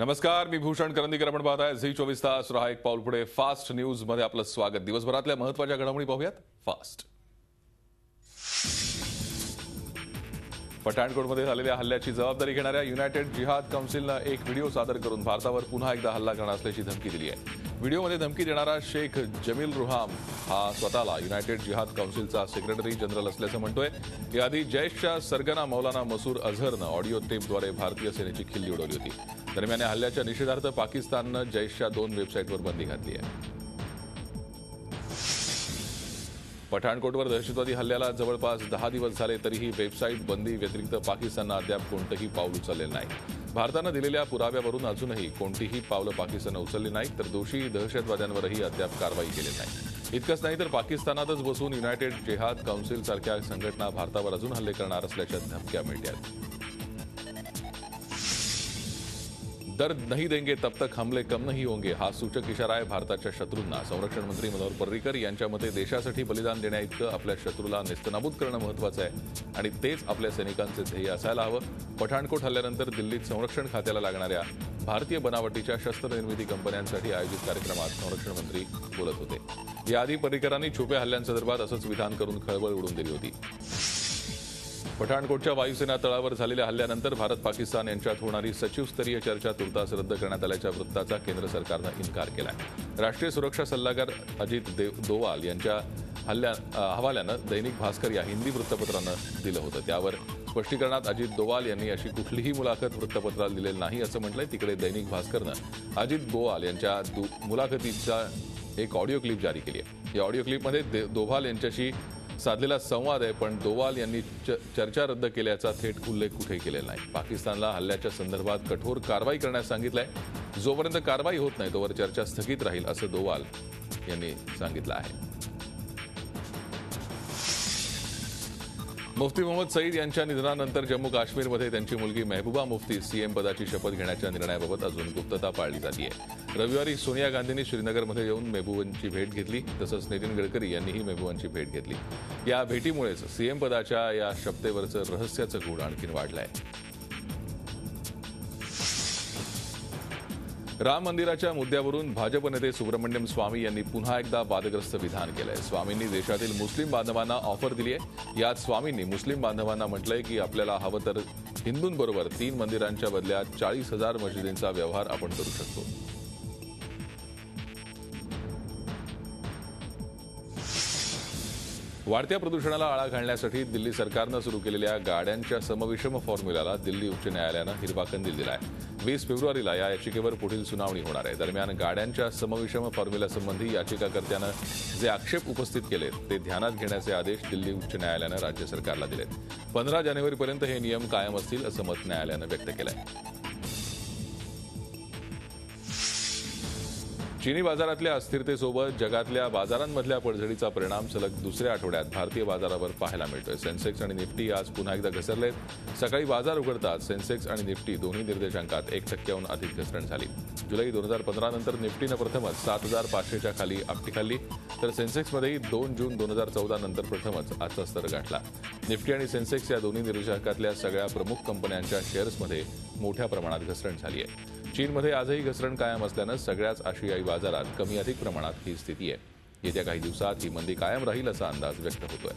नमस्कार, मी भूषण करंदीकर. आपण पाहताय झी 24 तास. रहा एक पाऊल पुढे. फास्ट न्यूज मध्ये आपलं स्वागत. दिवसभरातल्या महत्त्वाच्या घडामोडी पाहूयात फास्ट. पठाणकोटमध्ये झालेल्या हल्ल्याची जबाबदारी घेणाऱ्या युनायटेड जिहाद काउन्सिलनं एक व्हिडिओ सादर करून भारतावर पुन्हा एकदा हल्ला करणार असल्याची धमकी दिली आहे. व्हिडिओमध्ये धमकी देणारा शेख जमील रुहाम हा स्वतःला युनायटेड जिहाद काउन्सिलचा सेक्रेटरी जनरल असल्याचं म्हणतोय. याआधी जैशच्या सरगना मौलाना मसूर अझहरनं ऑडिओ टेपद्वारे भारतीय सेनेची खिल्ली उडवली होती. दरम्यान या हल्ल्याच्या निषेधार्थ पाकिस्ताननं जैशच्या 2 वेबसाईटवर बंदी घातली आहे. पठाणकोटवर दहशतवादी हल्ल्याला जवळपास 10 दिवस झाले तरीही वेबसाईट बंदी व्यतिरिक्त पाकिस्ताननं अद्याप कोणतंही पाऊल उचललेलं नाही. भारतानं दिलेल्या पुराव्यावरून अजूनही कोणतीही पावलं पाकिस्ताननं उचलली नाही, तर दोषी दहशतवाद्यांवरही अद्याप कारवाई केली नाही. इतकंच नाही तर पाकिस्तानातच बसून युनायटेड जिहाद काउन्सिल सारख्या संघटना भारतावर अजून हल्ले करणार असल्याच्या धमक्या मिळतात. दर्द नहीं देंगे तब तक हमले कम नहीं होंगे हा सूचक इशारा आहे भारताच्या शत्रूंना. संरक्षण मंत्री मनोहर पर्रिकर यांच्या मते देशासाठी बलिदान देण्याइतकं आपल्या शत्रूला नेस्तनाबूत करणं महत्त्वाचं आहे आणि तेच आपल्या सैनिकांचे ध्येय असायला हवं. पठाणकोट हल्ल्यानंतर दिल्लीत संरक्षण खात्याला लागणाऱ्या भारतीय बनावटीच्या शस्त्रनिर्मिती कंपन्यांसाठी आयोजित कार्यक्रमात संरक्षण मंत्री बोलत होते. याआधी पर्रिकरांनी छुप्या हल्ल्यांसंदर्भात असंच विधान करून खळबळ उडून दिली होती. पठाणकोटच्या वायुसेना तळावर झालेल्या हल्ल्यानंतर भारत पाकिस्तान यांच्यात होणारी सचिवस्तरीय चर्चा तुर्तास रद्द करण्यात आल्याच्या वृत्ताचा केंद्र सरकारनं इन्कार केला आहे. राष्ट्रीय सुरक्षा सल्लागार अजित डोवाल यांच्या हवाल्यानं दैनिक भास्कर या हिंदी वृत्तपत्रानं दिलं होतं. त्यावर स्पष्टीकरणात अजित डोवाल यांनी अशी कुठलीही मुलाखत वृत्तपत्राला दिलेली नाही असं म्हटलंय. तिकडे दैनिक भास्करनं अजित डोवाल यांच्या मुलाखतीचा एक ऑडिओ क्लिप जारी केली आहे. या ऑडिओ क्लिपमध्ये डोवाल यांच्याशी साधलेला संवाद आहे, पण डोवाल यांनी चर्चा रद्द केल्याचा थेट उल्लेख कुठेही केलेला नाही. पाकिस्तानला हल्ल्याच्या संदर्भात कठोर कारवाई करण्यास सांगितलंय. जोपर्यंत कारवाई होत नाही तोवर चर्चा स्थगित राहील असं डोवाल यांनी सांगितलं आहे. मुफ्ती मोहम्मद सईद यांच्या निधनानंतर जम्मू काश्मीरमध्ये त्यांची मुलगी मेहबूबा मुफ्ती सीएम पदाची शपथ घेण्याच्या निर्णयाबाबत अजून गुप्तता पाळली जाते. रविवारी सोनिया गांधींनी श्रीनगरमध्ये येऊन मेहबूबांची भेट घेतली. तसंच नितीन गडकरी यांनीही मेहबूबांची भेट घेतली. या भेटीमुळेच सीएम पदाच्या या शपथेवरचं रहस्याचं गूढ आणखीन वाढलं आहे. राम मंदिराच्या मुद्द्यावरून भाजप नेते सुब्रमण्यम स्वामी यांनी पुन्हा एकदा वादग्रस्त विधान केलंय. स्वामींनी देशातील मुस्लिम बांधवांना ऑफर दिली आहे. यात स्वामींनी मुस्लिम बांधवांना म्हटलंय की आपल्याला हवं तर हिंदूंबरोबर 3 मंदिरांच्या बदल्यात 40,000 मशिदींचा व्यवहार आपण करू शकतो. वाढत्या प्रदूषणाला आळा घालण्यासाठी दिल्ली सरकारनं सुरू केलेल्या गाड्यांच्या समविषम फॉर्म्युल्याला दिल्ली उच्च न्यायालयानं हिरवा कंदील दिला आहे. 20 फेब्रुवारीला या याचिकेवर पुढील सुनावणी होणार आहे. दरम्यान गाड्यांच्या समविषम फॉर्म्युल्यासंबंधी याचिकाकर्त्यानं जे आक्षेप उपस्थित केलेत ते ध्यानात घेण्याचे आदेश दिल्ली उच्च न्यायालयानं राज्य सरकारला दिलेत. 15 जानेवारीपर्यंत हे नियम कायम असतील असं मत न्यायालयानं व्यक्त केलं आहे. चीनी बाजारातल्या अस्थिरतेसोबत जगातल्या बाजारांमधल्या पडझडीचा परिणाम सलग दुसऱ्या आठवड्यात भारतीय बाजारावर पाहायला मिळतोय. सेन्सेक्स आणि निफ्टी आज पुन्हा एकदा घसरलेत. सकाळी बाजार उघडताच सेन्सेक्स आणि निफ्टी दोन्ही निर्देशांकात 1% अधिक घसरण झाली. जुलै 2015 नंतर निफ्टीनं प्रथमच 7,500च्या खाली आपटी खाल्ली, तर सेन्सेक्समध्येही 2 जून 2014 नंतर प्रथमच आजचा स्तर गाठला. निफ्टी आणि सेन्सेक्स या दोन्ही निर्देशांकातल्या सगळ्या प्रमुख कंपन्यांच्या शेअर्समध्ये मोठ्या प्रमाणात घसरण झाली आहे. चीनमध्ये आजही घसरण कायम असल्यानं सगळ्याच आशियाई बाजारात कमी अधिक प्रमाणात ही स्थिती आहे. येत्या काही दिवसात ही मंदी कायम राहील असा अंदाज व्यक्त होतोय.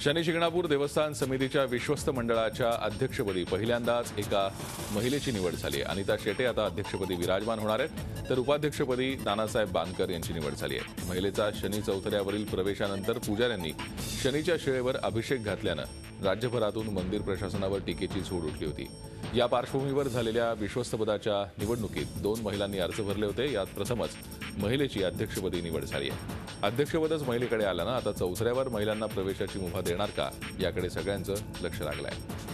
शनी शिंगणापूर देवस्थान समितीच्या विश्वस्त मंडळाच्या अध्यक्षपदी पहिल्यांदाच एका महिलेची निवड झाली आहे. अनिता शेटे आता अध्यक्षपदी विराजमान होणार आहेत, तर उपाध्यक्षपदी नानासाहेब बांदकर यांची निवड झाली आहे. महिलेचा शनी चौथऱ्यावरील प्रवेशानंतर पुजाऱ्यांनी शनीच्या शिळेवर अभिषेक घातल्यानं राज्यभरातून मंदिर प्रशासनावर टीकेची झोड उठली होती. या पार्श्वभूमीवर झालेल्या विश्वस्तपदाच्या निवडणुकीत 2 महिलांनी अर्ज भरले होते. यात प्रथमच महिलेची अध्यक्षपदी निवड झाली आहे. अध्यक्षपदच महिलेकडे आल्यानं आता चौथऱ्यावर महिलांना प्रवेशाची मुभा देणार का याकडे सगळ्यांचं लक्ष लागलं आहे.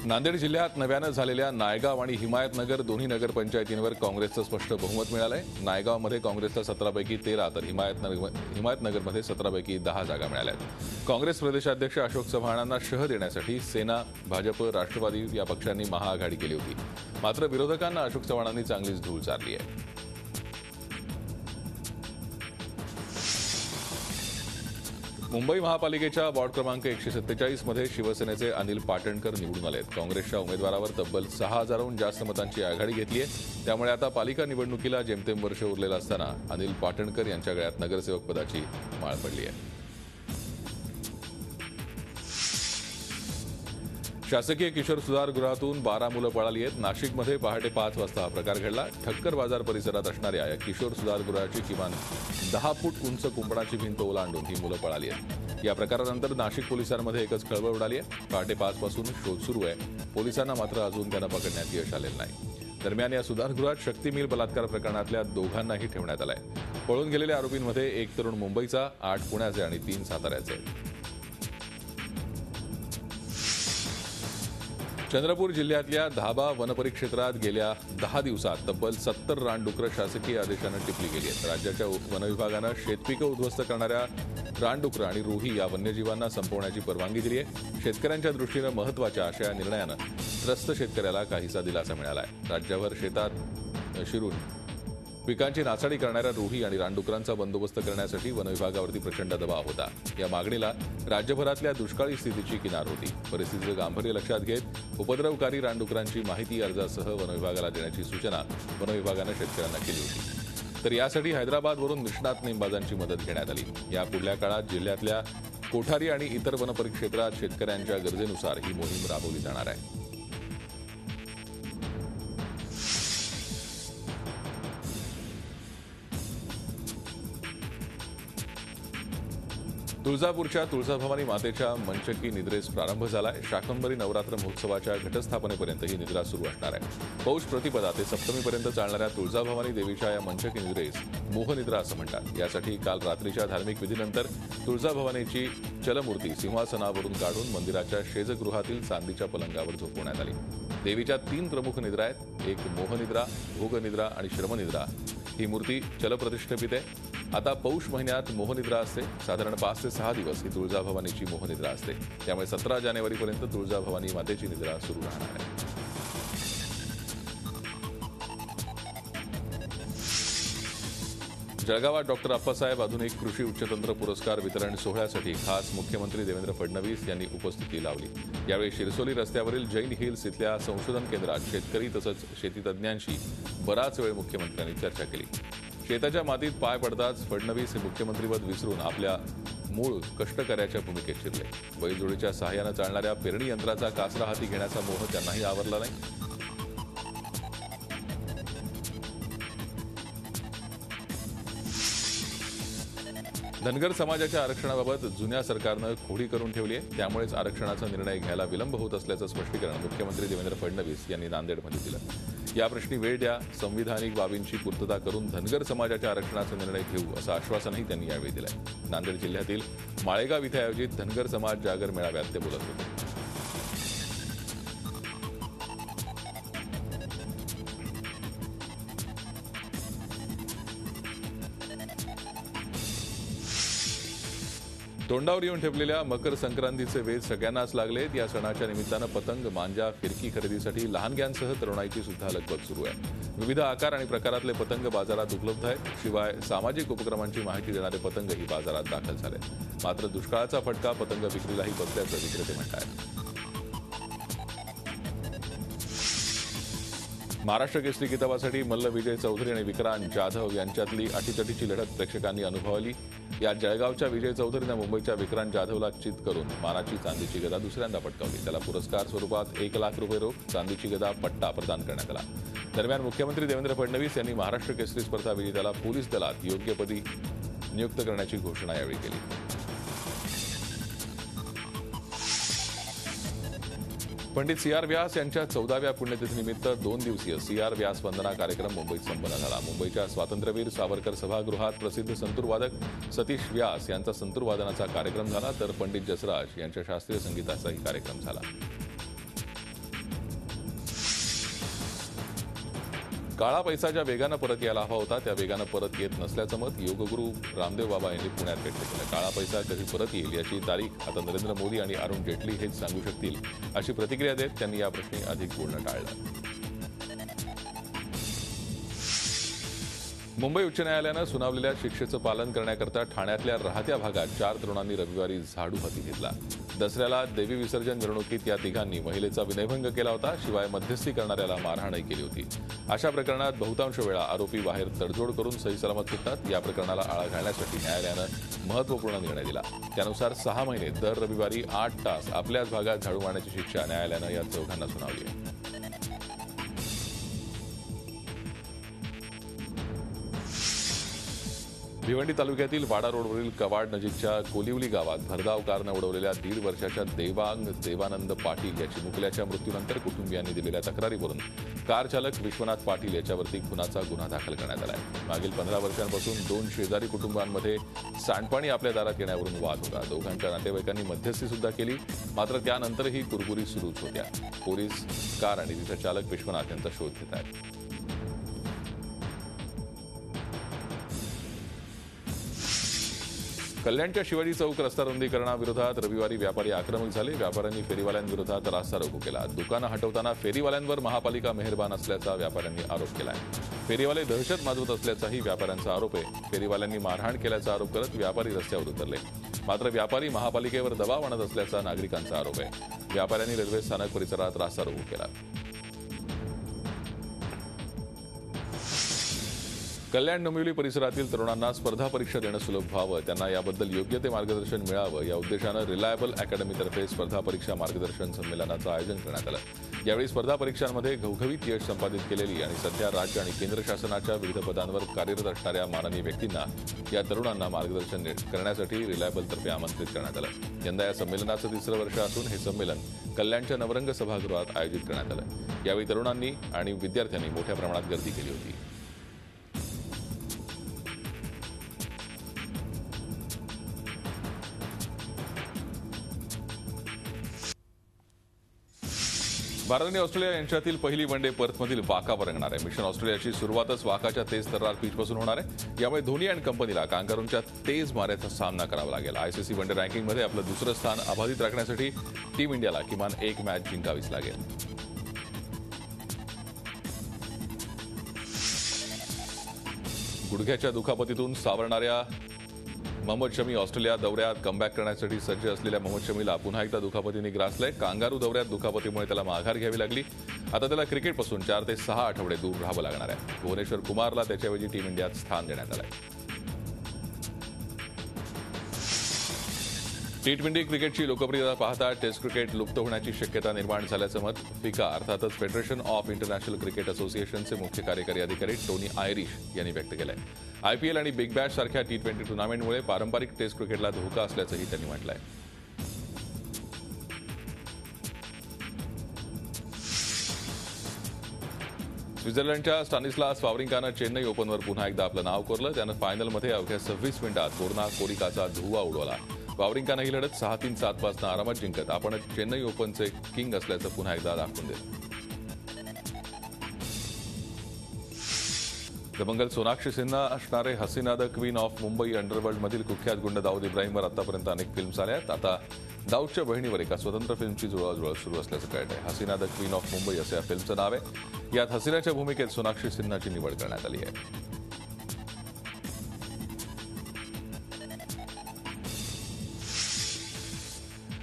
नांदेड जिल्ह्यात नव्यानं झालेल्या नायगाव आणि हिमायतनगर दोन्ही नगरपंचायतींवर काँग्रेसचं स्पष्ट बहुमत मिळालंय. नायगावमध्ये काँग्रेसला 17 पैकी 13 तर हिमायतनगरमध्ये 17 पैकी 10 जागा मिळाल्यात. काँग्रेस प्रदेशाध्यक्ष अशोक चव्हाणांना शह देण्यासाठी सेना, भाजप, राष्ट्रवादी या पक्षांनी महाआघाडी केली होती. मात्र विरोधकांना अशोक चव्हाणांनी चांगलीच धूळ चारली आहे. मुंबई महापालिकेच्या वॉर्ड क्रमांक 147 मध्ये शिवसेनेचे अनिल पाटणकर निवडून आलेत. काँग्रेसच्या उमेदवारावर तब्बल 6,000हून जास्त मतांची आघाडी घेतली आहे. त्यामुळे आता पालिका निवडणुकीला जेमतेम वर्ष उरलेलं असताना अनिल पाटणकर यांच्या गळ्यात नगरसेवक पदाची माळ पडली आहे. शासकीय किशोर सुधारगृहातून 12 मुलं पळाली आहेत. नाशिकमध्ये पहाटे 5 वाजता हा प्रकार घडला. ठक्कर बाजार परिसरात असणाऱ्या या किशोर सुधारगृहाची किमान 10 फूट उंच कुंपणाची भिंत ओलांडून ही मुलं पळाली आहेत. या प्रकारानंतर नाशिक पोलिसांमध्ये एकच खळबळ उडाली आहे. पहाटे 5 पासून शोध सुरू आहे. पोलिसांना मात्र अजून त्यांना पकडण्यात यश आलेलं नाही. दरम्यान या सुधारगृहात शक्ती मिल बलात्कार प्रकरणातल्या दोघांनाही ठेवण्यात आलंय. पळून गेलेल्या आरोपींमध्ये एक तरुण मुंबईचा, 8 पुण्याचे आणि 3 साताऱ्याचे आहेत. चंद्रपूर जिल्ह्यातल्या धाबा वनपरिक्षेत्रात गेल्या 10 दिवसात तब्बल 70 रानडुकरं शासकीय आदेशानं टिपली गेली आहेत. राज्याच्या वनविभागानं शेतपिकं उद्ध्वस्त करणाऱ्या रानडुकरं आणि रुही या वन्यजीवांना संपवण्याची परवानगी दिली आहे. शेतकऱ्यांच्या दृष्टीनं महत्त्वाच्या अशा या निर्णयानं त्रस्त शेतकऱ्याला काहीसा दिलासा मिळाला आहे. राज्यभर शेतात शिरून पिकांची नासाडी करणाऱ्या रुही आणि रानडुकरांचा बंदोबस्त करण्यासाठी वनविभागावरती प्रचंड दबाव होता. या मागणीला राज्यभरातल्या दुष्काळी स्थितीची किनार होती. परिस्थितीचं गांभीर्य लक्षात घेत उपद्रवकारी रानडुकरांची माहिती अर्जासह वनविभागाला देण्याची सूचना वनविभागानं शेतकऱ्यांना केली होती. तर यासाठी हैदराबादवरून निष्णात नेमबाजांची मदत घेण्यात आली. या पुढल्या काळात जिल्ह्यातल्या कोठारी आणि इतर वनपरिक्षेत्रात शेतकऱ्यांच्या गरजेनुसार ही मोहीम राबवली जाणार आहे. तुळजापूरच्या तुळजाभवानी मातेच्या मंचकी निद्रेस प्रारंभ झालाय. शाकंभरी नवरात्र महोत्सवाच्या घटस्थापनेपर्यंत ही निद्रा सुरू असणार आहे. पौष प्रतिपदा ते सप्तमीपर्यंत चालणाऱ्या तुळजाभवानी देवीच्या या मंचकी निद्रेस मोहनिद्रा असं म्हणतात. यासाठी काल रात्रीच्या धार्मिक विधीनंतर तुळजाभवानीची चलमूर्ती सिंहासनावरून काढून मंदिराच्या शेजगृहातील चांदीच्या पलंगावर झोपवण्यात आली. देवीच्या 3 प्रमुख निद्रा आहेत. एक मोहनिद्रा, भोगनिद्रा आणि श्रमनिद्रा. ही मूर्ती चलप्रतिष्ठित आहे. आता पौष महिन्यात मोहनिद्रा असते. साधारण 5 ते 6 दिवस ही तुळजाभवानीची मोहनिद्रा असते. त्यामुळे 17 जानेवारीपर्यंत तुळजाभवानी मातेची निद्रा सुरू राहणार आहे. जळगावात डॉक्टर अप्पासाहेब आधुनिक कृषी उच्चतंत्र पुरस्कार वितरण सोहळ्यासाठी खास मुख्यमंत्री देवेंद्र फडणवीस यांनी उपस्थिती लावली. यावेळी शिरसोली रस्त्यावरील जैन हिल्स इथल्या संशोधन केंद्रात शेतकरी तसंच शेतीतज्ञांशी बराच वेळ मुख्यमंत्र्यांनी चर्चा केली. शेताच्या मातीत पाय पडताच फडणवीस हे मुख्यमंत्रीपद विसरून आपल्या मूळ कष्टकऱ्याच्या भूमिकेत शिरले. बैलजोडीच्या सहाय्यानं चालणाऱ्या पेरणी यंत्राचा कासरा हाती घेण्याचा मोह त्यांनाही आवरला नाही. धनगर समाजाच्या आरक्षणाबाबत जुन्या सरकारनं खोडी करून ठेवली आहे. त्यामुळेच आरक्षणाचा निर्णय घ्यायला विलंब होत असल्याचं स्पष्टीकरण मुख्यमंत्री देवेंद्र फडणवीस यांनी नांदेडमध्ये दिलं. या प्रश्नी वेळ द्या, संविधानिक बाबींची पूर्तता करून धनगर समाजाच्या आरक्षणाचा निर्णय घेऊ असं आश्वासनही त्यांनी यावेळी दिलंय. नांदेड जिल्ह्यातील माळेगाव इथं आयोजित धनगर समाज जागर मेळाव्यात ते बोलत होते. तोंडावर येऊन ठेवलेल्या मकर संक्रांतीचे वेध सगळ्यांनाच लागलेत. या सणाच्या निमित्तानं पतंग, मांजा, फिरकी खरेदीसाठी लहानग्यांसह तरुणाईची सुद्धा लगबग सुरू आहे. विविध आकार आणि प्रकारातले पतंग बाजारात उपलब्ध आहेत. शिवाय सामाजिक उपक्रमांची माहिती देणारे पतंगही बाजारात दाखल झाले. मात्र दुष्काळाचा फटका पतंग विक्रीलाही बसल्याचं विक्रेते म्हणतात. महाराष्ट्र केसरी किताबासाठी मल्ल विजय चौधरी आणि विक्रांत जाधव यांच्यातली अटीतटीची लढत प्रेक्षकांनी अनुभवली. यात जळगावच्या विजय चौधरीनं मुंबईच्या विक्रांत जाधवला चित करून मानाची चांदीची गदा दुसऱ्यांदा पटकावली. त्याला पुरस्कार स्वरूपात 1 लाख रुपये रोख, चांदीची गदा, पट्टा प्रदान करण्यात आला. दरम्यान मुख्यमंत्री देवेंद्र फडणवीस यांनी महाराष्ट्र केसरी स्पर्धा विजेत्याला पोलीस दलात योग्यपदी नियुक्त करण्याची घोषणा यावेळी केली. पंडित सी.आर. व्यास यांच्या 14व्या पुण्यतिथीनिमित्त 2 दिवसीय सी.आर. व्यास वंदना कार्यक्रम मुंबईत संपन्न झाला. मुंबईच्या स्वातंत्र्यवीर सावरकर सभागृहात प्रसिद्ध संतूरवादक सतीश व्यास यांचा संतूरवादनाचा कार्यक्रम झाला. तर पंडित जसराज यांच्या शास्त्रीय संगीताचाही कार्यक्रम झाला. काळा पैसा ज्या वेगानं परत यायला हवा होता त्या वेगानं परत येत नसल्याचं मत योगगुरू रामदेव बाबा यांनी पुण्यात व्यक्त केलं. काळा पैसा कधी परत येईल याची तारीख आता नरेंद्र मोदी आणि अरुण जेटली हेच सांगू शकतील अशी प्रतिक्रिया देत त्यांनी या प्रश्नी अधिक बोलणं टाळलं. मुंबई उच्च न्यायालयानं सुनावलेल्या शिक्षेचं पालन करण्याकरता ठाण्यातल्या राहत्या भागात 4 तरुणांनी रविवारी झाडू हाती घेतला. दसऱ्याला देवी विसर्जन मिरवणुकीत या तिघांनी महिलेचा विनयभंग केला होता. शिवाय मध्यस्थी करणाऱ्याला मारहाणही केली होती. अशा प्रकरणात बहुतांश वेळा आरोपी बाहेर तडजोड करून सहीसलामत सुटतात. या प्रकरणाला आळा घालण्यासाठी न्यायालयानं महत्त्वपूर्ण निर्णय दिला. त्यानुसार 6 महिने दर रविवारी 8 तास आपल्याच भागात झाडू मारण्याची शिक्षा न्यायालयानं या चौघांना सुनावली आहे. भिवंडी तालुक्यातील वाडा रोडवरील कवाड नजीकच्या कोलिवली गावात भरधाव कारनं उडवलेल्या 1.5 वर्षाच्या देवानंद पाटील या चिमुकल्याच्या मृत्यूनंतर कुटुंबियांनी दिलेल्या तक्रारीवरून कार चालक विश्वनाथ पाटील याच्यावरती खुनाचा गुन्हा दाखल करण्यात आला आहे. मागील 15 वर्षांपासून 2 शेजारी कुटुंबांमध्ये सांडपाणी आपल्या दारात येण्यावरून वाद होता. दोघांच्या नातेवाईकांनी मध्यस्थी सुद्धा केली, मात्र त्यानंतरही कुरबुरी सुरूच होत्या. पोलीस कार आणि तिचा चालक विश्वनाथ यांचा शोध घेत आहेत. कल्याणच्या शिवाजी चौक रस्ता रुंदीकरणाविरोधात रविवारी व्यापारी आक्रमक झाले. व्यापाऱ्यांनी फेरीवाल्यांविरोधात रास्ता रोको केला. दुकानं हटवताना फेरीवाल्यांवर महापालिका मेहरबान असल्याचा व्यापाऱ्यांनी आरोप केला आहे. फेरीवाले दहशत माजवत असल्याचाही व्यापाऱ्यांचा आरोप आहे. फेरीवाल्यांनी मारहाण केल्याचा आरोप करत व्यापारी रस्त्यावर उतरले. मात्र व्यापारी महापालिकेवर दबाव आणत असल्याचा नागरिकांचा आरोप आहे. व्यापाऱ्यांनी रेल्वे स्थानक परिसरात रास्ता रोको केला. कल्याण डोंबिवली परिसरातील तरुणांना स्पर्धा परीक्षा देणं सुलभ व्हावं, त्यांना याबद्दल योग्य ते मार्गदर्शन मिळावं या उद्देशानं रिलायबल अकॅडमीतर्फे स्पर्धा परीक्षा मार्गदर्शन संमेलनाचं आयोजन करण्यात आलं. यावेळी स्पर्धा परीक्षांमध्ये घवघवीत यश संपादित केलेली आणि सध्या राज्य आणि केंद्र शासनाच्या विविध पदांवर कार्यरत असणाऱ्या माननीय व्यक्तींना या तरुणांना मार्गदर्शन करण्यासाठी रिलायबलतर्फे आमंत्रित करण्यात आलं. यंदा या संमेलनाचं 3रं वर्ष असून हे संमेलन कल्याणच्या नवरंग सभागृहात आयोजित करण्यात आलं. यावेळी तरुणांनी आणि विद्यार्थ्यांनी मोठ्या प्रमाणात गर्दी केली होती. भारत आणि ऑस्ट्रेलिया यांच्यातील पहिली वनडे पर्थमधील वाकावर रंगणार आहे. मिशन ऑस्ट्रेलियाची सुरुवातच वाकाच्या तेज तर्रार पिचपासून होणार आहे. यामुळे धोनी अँड कंपनीला कांगारूंच्या तेज माऱ्याचा सामना करावा लागेल. आयसीसी वनडे रँकिंगमध्ये आपलं 2रं स्थान अबाधित राखण्यासाठी टीम इंडियाला किमान 1 मॅच जिंकावीच लागेल. गुडघ्याच्या दुखापतीतून सावरणाऱ्या मोहम्मद शमी ऑस्ट्रेलिया दौऱ्यात कमबॅक करण्यासाठी सज्ज असलेल्या मोहम्मद शमीला पुन्हा एकदा दुखापतीने ग्रासलंय. कांगारू दौऱ्यात दुखापतीमुळे त्याला माघार घ्यावी लागली. आता त्याला क्रिकेटपासून 4 ते 6 आठवडे दूर राहावं लागणार आहे. भुवनेश्वर कुमारला त्याच्याऐवजी टीम इंडियात स्थान देण्यात आलं आहे. टी-20 क्रिकेटची लोकप्रियता पाहता टेस्ट क्रिकेट लुप्त होण्याची शक्यता निर्माण झाल्याचं मत फिका अर्थातच फेडरेशन ऑफ इंटरनॅशनल क्रिकेट असोसिएशनचे मुख्य कार्यकारी अधिकारी टोनी आयरिश यांनी व्यक्त केलंय. आयपीएल आणि बिग बॅश सारख्या टी-20 टुर्नामेंटमुळे पारंपरिक टेस्ट क्रिकेटला धोका असल्याचंही त्यांनी म्हटलंय. स्वित्झर्लंडच्या स्टॅनिस्लास वावरिंकानं चेन्नई ओपनवर पुन्हा एकदा आपलं नाव कोरलं. त्यानं फायनलमध्ये अवघ्या 26 मिनिटात बोर्ना कोरिकाचा धुव्वा उडवला. वावरिंकानं ही लढत 6-3, 7-5 आरामात जिंकत आपण चेन्नई ओपनचे किंग असल्याचं पुन्हा एकदा दाखवून दिलं. दबंगल सोनाक्षी सिन्हा असणारे Haseena the queen of Mumbai अंडरवर्ल्डमधील कुख्यात गुंड दाऊद इब्राहिमवर आतापर्यंत अनेक फिल्म्स आल्या आहेत. आता दाऊदच्या बहिणीवर एका स्वतंत्र फिल्मची जुळवाजुळव सुरू असल्याचं कळत आहे. Hasina the queen of Mumbai असं या फिल्मचं नाव आहे. यात हसीनाच्या भूमिकेत सोनाक्षी सिन्हाची निवड करण्यात आली आहे.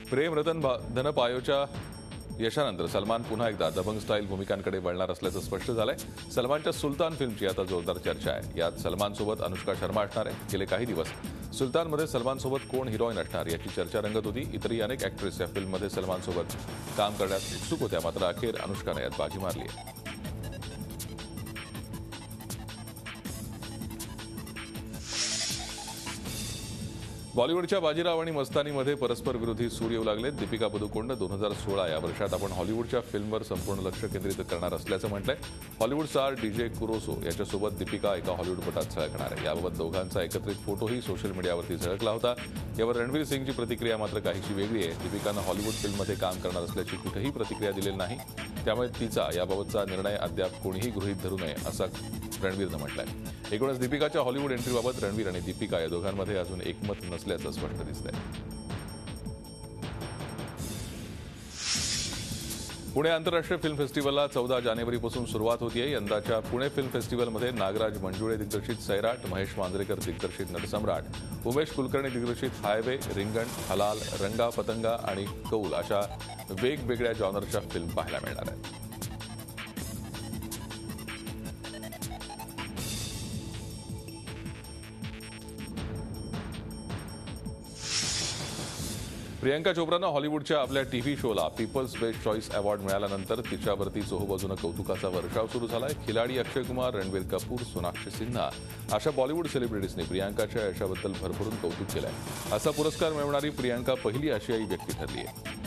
प्रेम रतन धन पायोच्या यशानंतर सलमान पुन्हा एकदा दबंग स्टाईल भूमिकांकडे वळणार असल्याचं स्पष्ट झालंय. सलमानच्या सुलतान फिल्मची आता जोरदार चर्चा आहे. यात सलमानसोबत अनुष्का शर्मा असणार आहे. गेले काही दिवस सुलतानमध्ये सलमानसोबत कोण हिरोईन असणार याची चर्चा रंगत होती. इतरही अनेक ऍक्ट्रेस या फिल्ममध्ये सलमानसोबत काम करण्यास उत्सुक होत्या, मात्र अखेर अनुष्काने यात बाजी मारली आहे. बॉलिवूडच्या बाजीराव आणि मस्तानीमध्ये परस्पर विरोधी सूर येऊ लागले. दीपिका पदुकोण 2016 या वर्षात आपण हॉलिवूडच्या फिल्मवर संपूर्ण लक्ष केंद्रित करणार असल्याचं म्हटलंय. हॉलिवूड स्टार डीजे कुरोसो याच्यासोबत दीपिका एका हॉलिवूडपटात झळकणार आहे. याबाबत दोघांचा एकत्रित फोटोही सोशल मीडियावरती झळकला होता. यावर रणवीर सिंगची प्रतिक्रिया मात्र काहीशी वेगळी आहे. दीपिकानं हॉलिवूड फिल्ममध्ये काम करणार असल्याची कुठेही प्रतिक्रिया दिलेली नाही. त्यामुळे तिचा याबाबतचा निर्णय अद्याप कोणीही गृहीत धरू नये असं रणवीरनं म्हटलंय. एकूणच दीपिकाच्या हॉलिवूड एंट्रीबाबत रणवीर आणि दीपिका या दोघांमध्ये अजून एकमत नसल्याचं स्पष्ट दिसतंय. पुणे आंतरराष्ट्रीय फिल्म फेस्टिव्हलला 14 जानेवारीपासून सुरुवात होतीये. यंदाच्या पुणे फिल्म फेस्टिव्हलमध्ये नागराज मंजुळे दिग्दर्शित सैराट, महेश मांजरेकर दिग्दर्शित नटसम्राट, उमेश कुलकर्णी दिग्दर्शित हायवे, रिंगण, हलाल, रंगा पतंगा आणि कौल अशा वेगवेगळ्या जॉनरच्या फिल्म पाहायला मिळणार आहेत. प्रियांका चोप्रानं हॉलिवूडच्या आपल्या टीव्ही शोला पीपल्स बेस्ट चॉईस अवॉर्ड मिळाल्यानंतर तिच्यावरती चोहोबाजूनं कौतुकाचा वर्षाव सुरू झालाय. खिलाडी अक्षय कुमार, रणबीर कपूर, सोनाक्षी सिन्हा अशा बॉलिवूड सेलिब्रिटीजनी प्रियांकाच्या यशाबद्दल भरभरून कौतुक केलंय. असा पुरस्कार मिळवणारी प्रियांका पहिली आशियाई व्यक्ती ठरली आहे.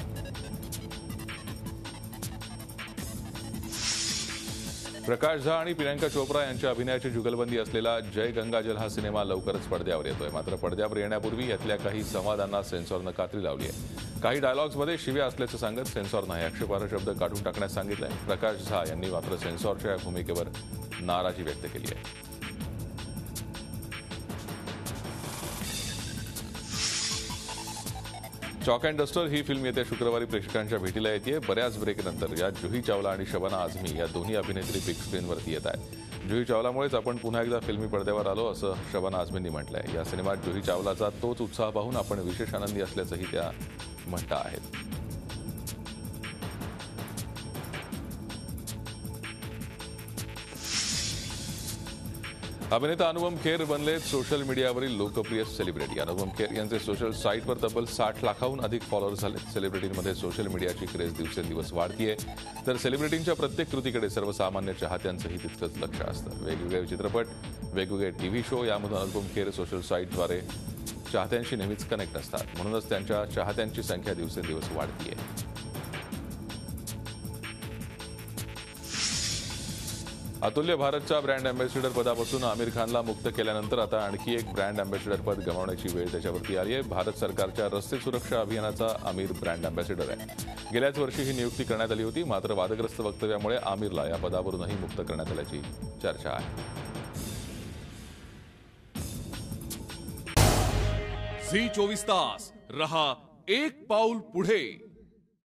प्रकाश झा आणि प्रियांका चोप्रा यांच्या अभिनयाची जुगलबंदी असलेला जय गंगाजल हा सिनेमा लवकरच पडद्यावर येतोय. मात्र पडद्यावर येण्यापूर्वी यातल्या काही संवादांना सेन्सॉरनं कात्री लावली आहे. काही डायलॉग्समध्ये शिव्या असल्याचं सांगत सेन्सॉरनं हे आक्षेपार्ह शब्द काढून टाकण्यास सांगितलंय. प्रकाश झा यांनी मात्र सेन्सॉरच्या या भूमिकेवर नाराजी व्यक्त केली आहे. Chalk and duster he film येत्या शुक्रवारी प्रेक्षकांच्या भेटीला येते. बऱ्याच ब्रेकनंतर यात जुही चावला आणि शबाना आझमी या दोन्ही अभिनेत्री बिग स्क्रीनवरती येत आहेत. जुही चावलामुळेच आपण पुन्हा एकदा फिल्मी पडद्यावर आलो असं शबाना आझमींनी म्हटलंय. या सिनेमात जुही चावलाचा तोच उत्साह पाहून आपण विशेष आनंदी असल्याचंही त्या म्हणत आहेत. अभिनेता अनुपम खेर बनलेत सोशल मीडियावरील लोकप्रिय सेलिब्रिटी. अनुपम खेर यांचे सोशल साईटवर तब्बल 60 लाखाहून अधिक फॉलोअर्स झालेत. सेलिब्रिटींमध्ये सोशल मीडियाची क्रेज दिवसेंदिवस वाढतीये. तर सेलिब्रिटींच्या प्रत्येक कृतीकडे सर्वसामान्य चाहत्यांचंही तितकंच लक्ष असतं. वेगवेगळे चित्रपट, वेगवेगळे टीव्ही शो यामधून अनुपम खेर सोशल साईटद्वारे चाहत्यांशी नेहमीच कनेक्ट असतात. म्हणूनच त्यांच्या चाहत्यांची संख्या दिवसेंदिवस वाढतीये. अतुल्य भारतच्या ब्रँड अँबॅसेडर पदापासून आमिर खानला मुक्त केल्यानंतर आता आणखी एक ब्रँड अँबॅसेडर पद गमावण्याची वेळ त्याच्यावरती आली आहे. भारत सरकारच्या रस्ते सुरक्षा अभियानाचा आमिर ब्रँड अँबॅसेडर आहे. गेल्याच वर्षी ही नियुक्ती करण्यात आली होती. मात्र वादग्रस्त वक्तव्यामुळे आमिरला या पदावरूनही मुक्त करण्यात आल्याची चर्चा आहे. झी 24 तास रहा एक पाऊल पुढे.